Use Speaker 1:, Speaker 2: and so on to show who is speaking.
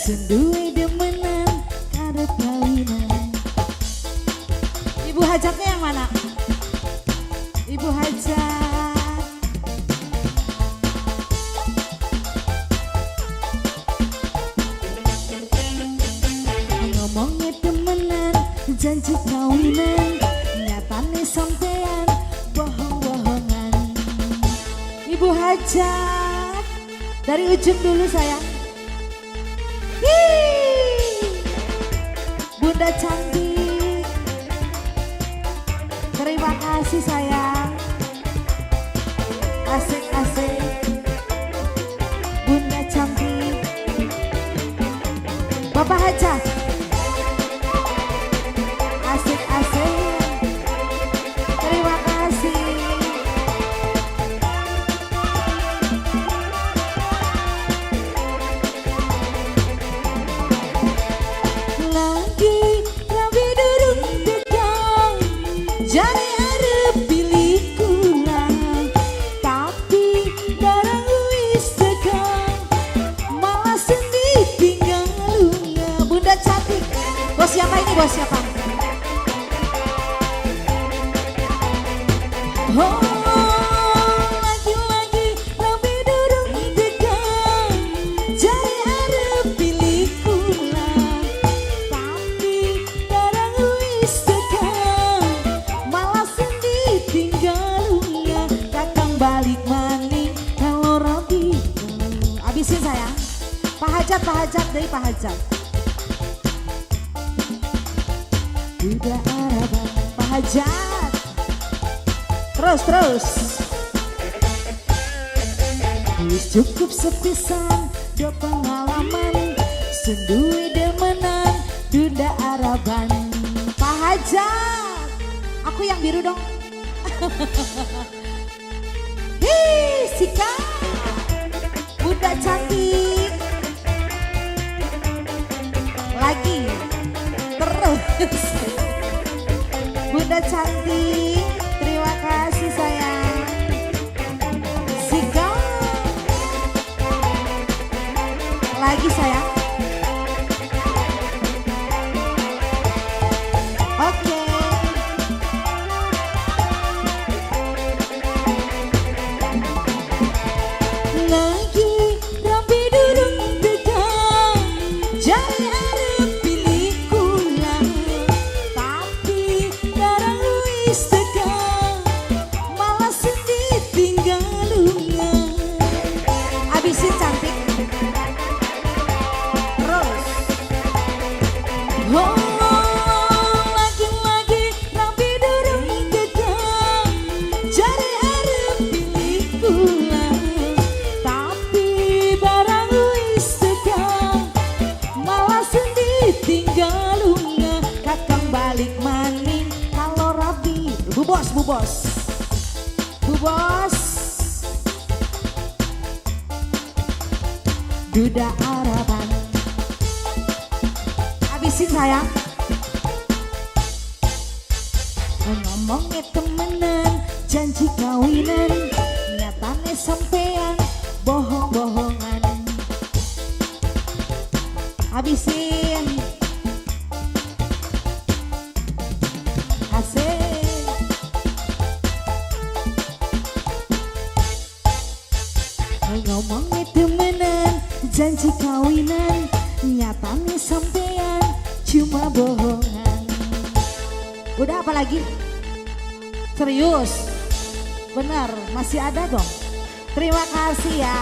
Speaker 1: Senduwe demenan karep kawinan. Ibu hajatnya yang mana? Ibu hajat. Ngomongnya demenan, janji kawinan, nyatane sampean bohong-bohongan. Ibu hajat, dari ujung dulu sayang. Bunda cantik, terima kasih sayang. Asik-asik, Bunda cantik. Bapak hajat, asik-asik, terima kasih. Lagi rabi durung tegang, jari arep pilih kulang, tapi barang wis tegang, malah sendiri tinggal lunga. Bunda cantik, bos siapa ini, bos siapa? Oh, lagi-lagi rabi durung tegang, jari arep pilih kulang, tapi barang wis tegang, malah sendiri tinggal lunga. Kakang balik maning kalau rabi. Abisin sayang. Pak Hajat dari Pak Hajat. Udah araban Pak Hajat. Terus. Wis cukup sepisan do pengalaman, senduwe demenan Dunda araban. Pak Hajat, aku yang biru dong. Hii, Sika, Bunda cantik. Lagi, terus. Bunda cantik, terima kasih sayang. Sika, lagi sayang. Oke. Lagi rapi durung tegang, jari arep pilih kulang, tapi barang wis tegang, malah sendiri tinggal lunga. Abisin cantik. Terus. Oh, lagi-lagi rapi durung tegang, jari arep pilih kulang, tapi barang wis tegang, malah sendiri tinggal lunga. Kakang balik maning kalau rabi. Bu bos. Duda araban. Abisin sayang. Ngomongnya temenan, janji kawinan, nyatane sampean bohong-bohongan. Habisin. Asik. Ngomongnya temenan, janji kawinan, nyatane sampean cuma bohongan. Udah apa lagi? Serius? Bener, masih ada dong. Terima kasih ya.